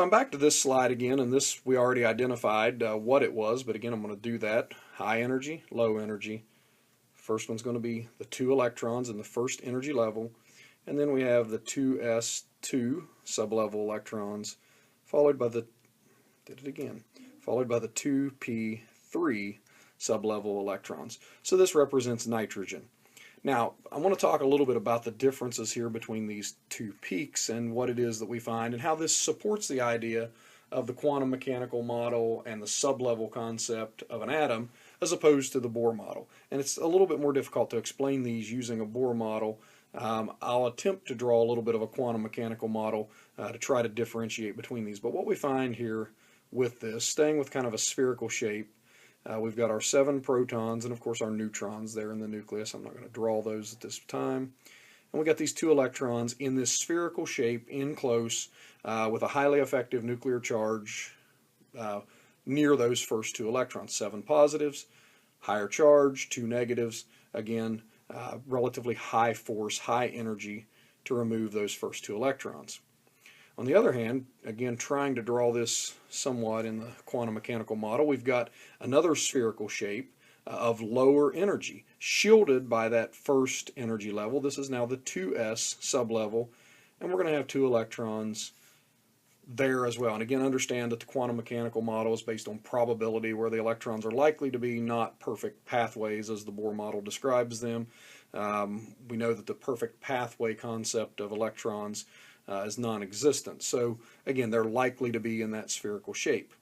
So I'm back to this slide again, and this we already identified what it was, but again I'm going to do that. High energy, low energy. First one's going to be the 2 electrons in the first energy level, and then we have the 2s2 sublevel electrons, followed by the 2p3 sublevel electrons. So this represents nitrogen. Now, I want to talk a little bit about the differences here between these two peaks and what it is that we find and how this supports the idea of the quantum mechanical model and the sublevel concept of an atom as opposed to the Bohr model. And it's a little bit more difficult to explain these using a Bohr model. I'll attempt to draw a little bit of a quantum mechanical model to try to differentiate between these. But what we find here with this, staying with kind of a spherical shape, we've got our 7 protons and of course our neutrons there in the nucleus. I'm not going to draw those at this time. And we got these 2 electrons in this spherical shape in close with a highly effective nuclear charge near those first 2 electrons. 7 positives, higher charge, 2 negatives. Again, relatively high force, high energy to remove those first 2 electrons. On the other hand, again trying to draw this somewhat in the quantum mechanical model, we've got another spherical shape of lower energy, shielded by that first energy level. This is now the 2s sublevel, and we're going to have 2 electrons there as well. And again, understand that the quantum mechanical model is based on probability, where the electrons are likely to be not perfect pathways as the Bohr model describes them. We know that the perfect pathway concept of electrons is non-existent. So again, they're likely to be in that spherical shape.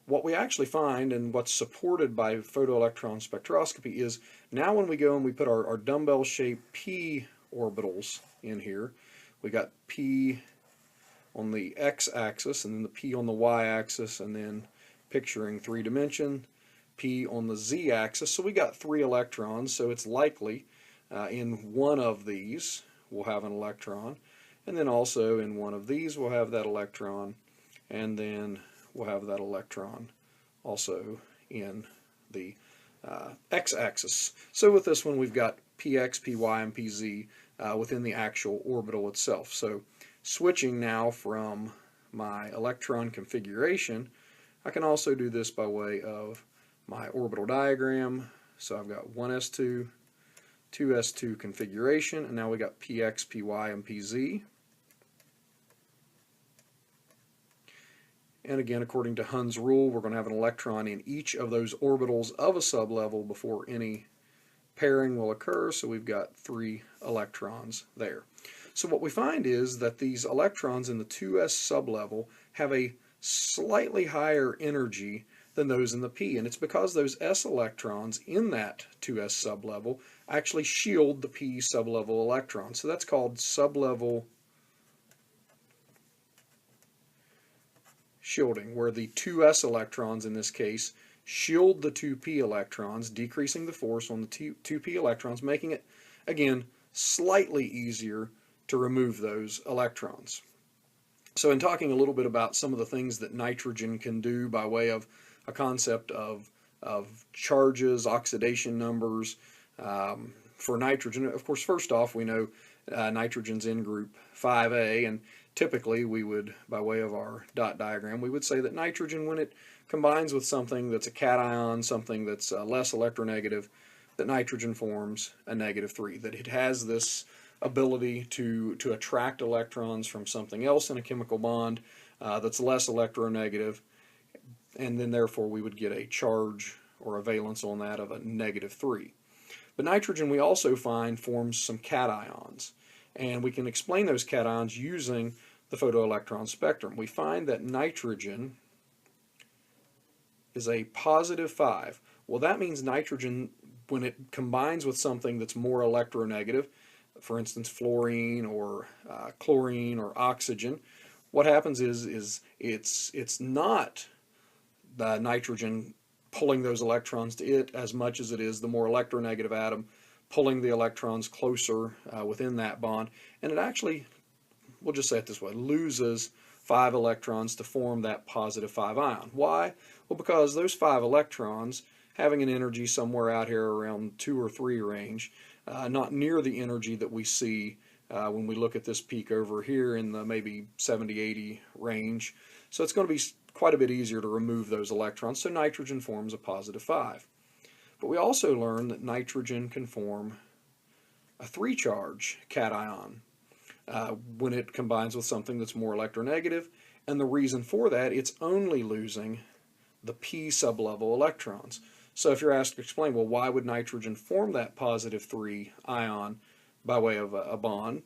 What we actually find, and what's supported by photoelectron spectroscopy, is now when we go and we put our dumbbell-shaped p orbitals in here, we got p on the x-axis and then the p on the y-axis, and then picturing 3-dimension, p on the z-axis. So we got 3 electrons, so it's likely in one of these we'll have an electron. And then also in one of these we'll have that electron, and then we'll have that electron also in the x-axis. So with this one we've got px, py, and pz within the actual orbital itself. So switching now from my electron configuration, I can also do this by way of my orbital diagram. So I've got 1s2, 2s2 configuration, and now we got px, py, and pz. And again, according to Hund's rule, we're going to have an electron in each of those orbitals of a sublevel before any pairing will occur, so we've got 3 electrons there. So what we find is that these electrons in the 2s sublevel have a slightly higher energy than those in the p, and it's because those s electrons in that 2s sublevel actually shield the p sublevel electrons. So that's called sublevel shielding, where the 2s electrons in this case shield the 2p electrons, decreasing the force on the 2p electrons, making it, again, slightly easier to remove those electrons. So in talking a little bit about some of the things that nitrogen can do by way of a concept of charges, oxidation numbers for nitrogen, of course, first off, we know nitrogen's in group 5a, and typically we would, by way of our dot diagram, we would say that nitrogen, when it combines with something that's a cation, something that's less electronegative, that nitrogen forms a -3, that it has this ability to attract electrons from something else in a chemical bond that's less electronegative, and then therefore we would get a charge or a valence on that of a -3. But nitrogen, we also find, forms some cations, and we can explain those cations using the photoelectron spectrum. We find that nitrogen is a +5. Well, that means nitrogen, when it combines with something that's more electronegative, for instance fluorine or chlorine or oxygen, what happens is it's not the nitrogen pulling those electrons to it as much as it is the more electronegative atom pulling the electrons closer within that bond, and it actually, we'll just say it this way, loses 5 electrons to form that +5 ion. Why? Well, because those 5 electrons, having an energy somewhere out here around 2 or 3 range, not near the energy that we see when we look at this peak over here in the maybe 70-80 range, So it's going to be quite a bit easier to remove those electrons, so nitrogen forms a positive 5. But we also learned that nitrogen can form a 3-charge cation when it combines with something that's more electronegative, and the reason for that, it's only losing the p sublevel electrons. So if you're asked to explain, well, why would nitrogen form that positive 3 ion by way of a bond?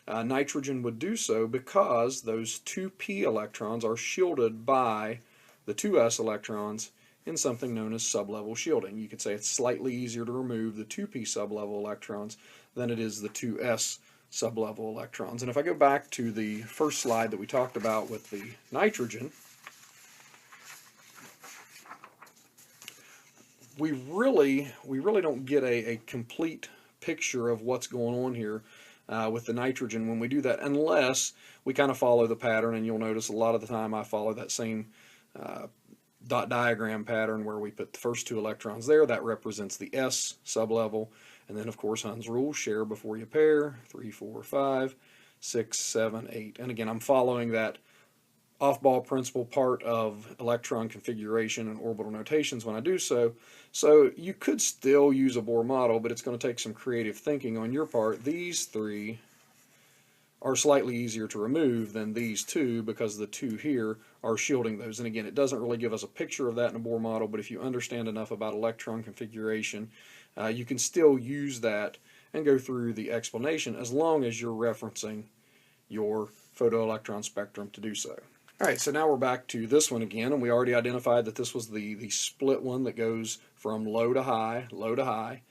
Nitrogen would do so because those 2p electrons are shielded by the 2s electrons in something known as sublevel shielding. You could say it's slightly easier to remove the 2p sublevel electrons than it is the 2s sublevel electrons. And if I go back to the first slide that we talked about with the nitrogen, we really don't get a complete picture of what's going on here with the nitrogen when we do that, unless we kind of follow the pattern. And you'll notice a lot of the time I follow that same dot diagram pattern where we put the first 2 electrons there. That represents the s sublevel, and then of course Hund's rule, share before you pair, 3, 4, 5, 6, 7, 8. And again, I'm following that off-ball principle part of electron configuration and orbital notations when I do so. So you could still use a Bohr model, but it's going to take some creative thinking on your part. These 3 are slightly easier to remove than these 2 because the 2 here are shielding those. And again, it doesn't really give us a picture of that in a Bohr model, but if you understand enough about electron configuration, you can still use that and go through the explanation as long as you're referencing your photoelectron spectrum to do so. Alright, so now we're back to this one again, and we already identified that this was the split one that goes from low to high, low to high.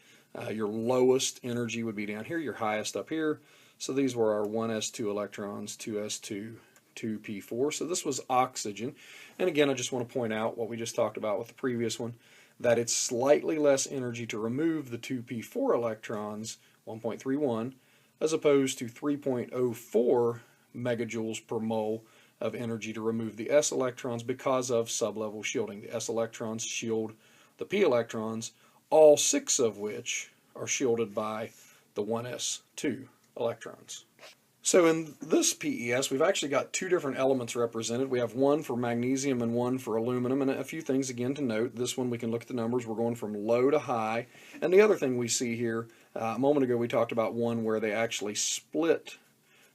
Your lowest energy would be down here, your highest up here. So these were our 1s2 electrons, 2s2, 2p4. So this was oxygen. And again, I just want to point out what we just talked about with the previous one, that it's slightly less energy to remove the 2p4 electrons, 1.31, as opposed to 3.04 megajoules per mole of energy to remove the s electrons because of sublevel shielding. The s electrons shield the p electrons, all 6 of which are shielded by the 1s2 electrons. So in this PES, we've actually got 2 different elements represented. We have one for magnesium and one for aluminum, and a few things again to note. This one we can look at the numbers. We're going from low to high. And the other thing we see here, a moment ago we talked about one where they actually split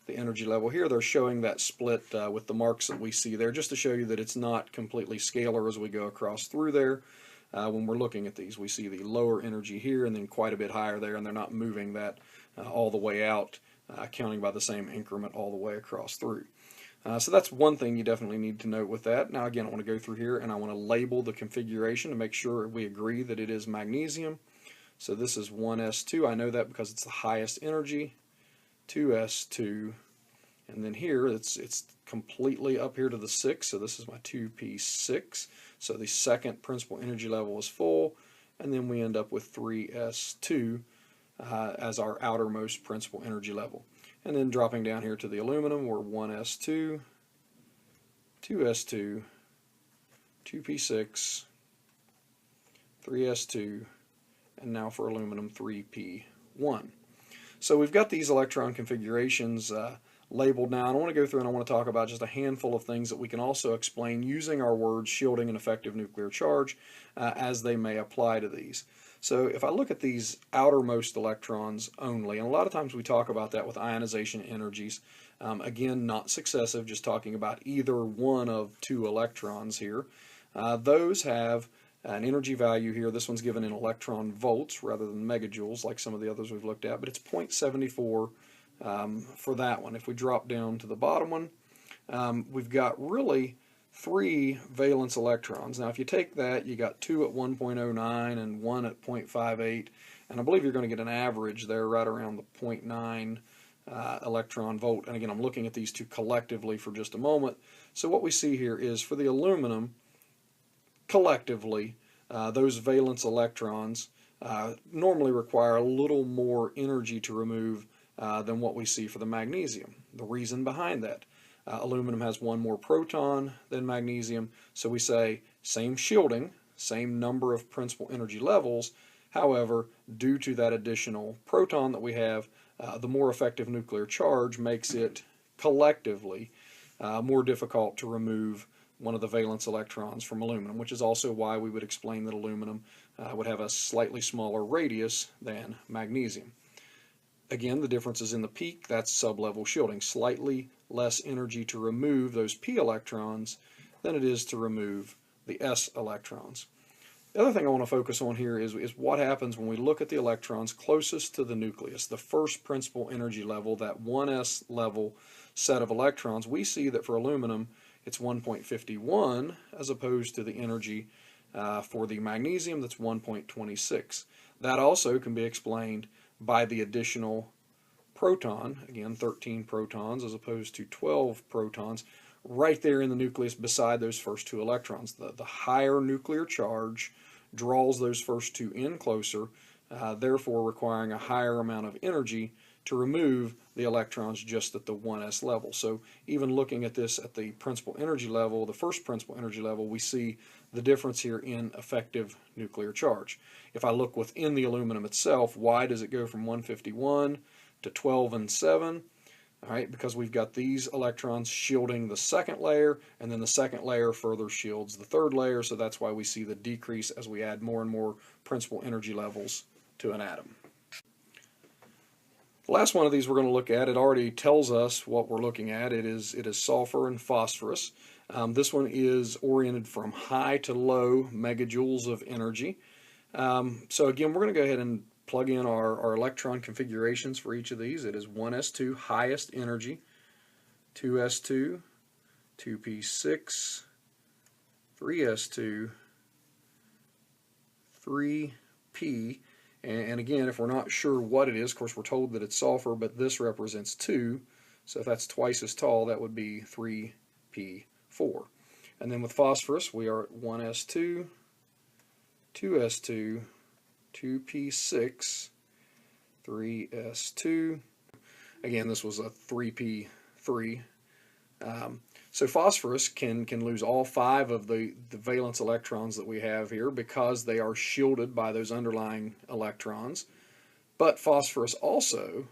the energy level. Here they're showing that split with the marks that we see there, just to show you that it's not completely scalar as we go across through there. When we're looking at these, we see the lower energy here and then quite a bit higher there, and they're not moving that all the way out, counting by the same increment all the way across through. So that's one thing you definitely need to note with that. Now again, I want to go through here and I want to label the configuration to make sure we agree that it is magnesium. So this is 1s2. I know that because it's the highest energy. 2s2, and then here it's completely up here to the 6, so this is my 2p6. So the second principal energy level is full, and then we end up with 3s2 as our outermost principal energy level. And then dropping down here to the aluminum, we're 1s2, 2s2, 2p6, 3s2, and now for aluminum 3p1. So we've got these electron configurations labeled now, and I want to go through and I want to talk about just a handful of things that we can also explain using our words shielding and effective nuclear charge as they may apply to these. So if I look at these outermost electrons only, and a lot of times we talk about that with ionization energies, again not successive, just talking about either one of 2 electrons here, those have an energy value here. This one's given in electron volts rather than megajoules like some of the others we've looked at, but it's 0.74 for that one. If we drop down to the bottom one, we've got really 3 valence electrons. Now if you take that, you got 2 at 1.09 and 1 at 0.58, and I believe you're going to get an average there right around the 0.9 electron volt. And again, I'm looking at these 2 collectively for just a moment. So what we see here is for the aluminum, collectively, those valence electrons normally require a little more energy to remove than what we see for the magnesium. The reason behind that, aluminum has 1 more proton than magnesium, so we say same shielding, same number of principal energy levels. However, due to that additional proton that we have, the more effective nuclear charge makes it collectively more difficult to remove one of the valence electrons from aluminum, which is also why we would explain that aluminum would have a slightly smaller radius than magnesium. Again, the difference is in the peak. That's sublevel shielding. Slightly less energy to remove those p electrons than it is to remove the s electrons. The other thing I want to focus on here is what happens when we look at the electrons closest to the nucleus, the first principal energy level, that 1s level set of electrons. We see that for aluminum it's 1.51 as opposed to the energy for the magnesium that's 1.26. That also can be explained by the additional proton, again 13 protons as opposed to 12 protons, right there in the nucleus beside those first two electrons. The higher nuclear charge draws those first two in closer, therefore requiring a higher amount of energy to remove the electrons just at the 1s level. So even looking at this at the principal energy level, the first principal energy level, we see the difference here in effective nuclear charge. If I look within the aluminum itself, why does it go from 151 to 12 and 7? All right, because we've got these electrons shielding the second layer, and then the second layer further shields the third layer, so that's why we see the decrease as we add more and more principal energy levels to an atom. The last one of these we're going to look at, it already tells us what we're looking at. It is sulfur and phosphorus. This one is oriented from high to low megajoules of energy. So again, we're going to go ahead and plug in our electron configurations for each of these. It is 1s2, highest energy, 2s2, 2p6, 3s2, 3p, and again, if we're not sure what it is, of course we're told that it's sulfur, but this represents 2, so if that's twice as tall, that would be 3p4. And then with phosphorus, we are at 1s2, 2s2, 2p6, 3s2. Again, this was a 3p3. So phosphorus can lose all 5 of the valence electrons that we have here because they are shielded by those underlying electrons. But phosphorus also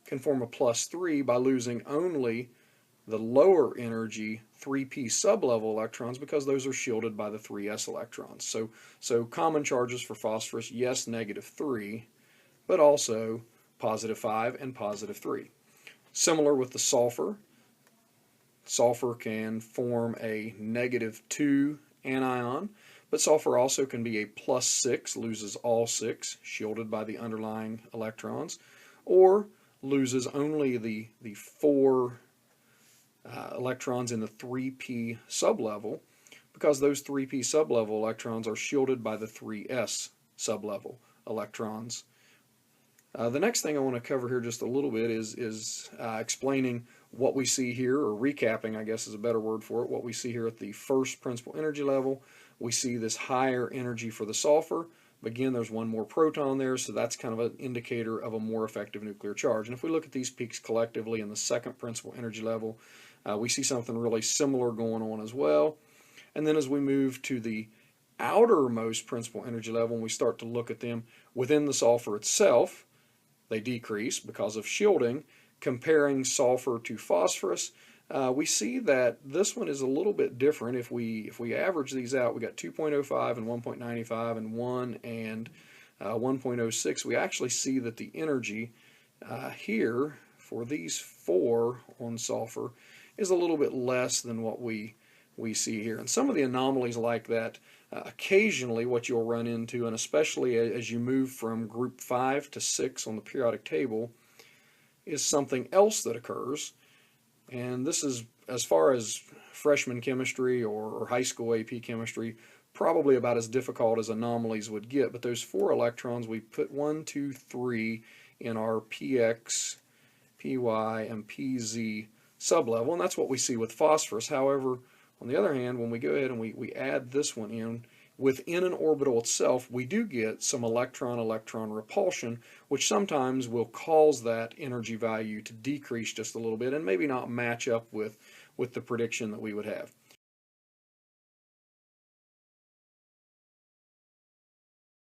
can form a +3 by losing only the lower energy 3p sublevel electrons because those are shielded by the 3s electrons. So common charges for phosphorus, yes, -3, but also +5 and +3. Similar with the sulfur. Sulfur can form a -2 anion, but sulfur also can be a +6, loses all 6, shielded by the underlying electrons, or loses only the 4 electrons in the 3p sublevel, because those 3p sublevel electrons are shielded by the 3s sublevel electrons. The next thing I want to cover here just a little bit is explaining what we see here, or recapping, I guess is a better word for it, what we see here at the first principal energy level. We see this higher energy for the sulfur, but again there's one more proton there, so that's kind of an indicator of a more effective nuclear charge. And if we look at these peaks collectively in the second principal energy level, we see something really similar going on as well. And then as we move to the outermost principal energy level and we start to look at them within the sulfur itself, they decrease because of shielding. Comparing sulfur to phosphorus, we see that this one is a little bit different. If we average these out, we got 2.05 and 1.95 and 1 and 1.06. We actually see that the energy here for these 4 on sulfur is a little bit less than what we see here. And some of the anomalies like that, occasionally what you'll run into, and especially as you move from group 5 to 6 on the periodic table, is something else that occurs. And this is, as far as freshman chemistry or high school AP chemistry, probably about as difficult as anomalies would get. But those 4 electrons, we put 1, 2, 3 in our px, py, and pz sublevel, and that's what we see with phosphorus. However, on the other hand, when we go ahead and we add this one in, within an orbital itself, we do get some electron-electron repulsion, which sometimes will cause that energy value to decrease just a little bit and maybe not match up with the prediction that we would have.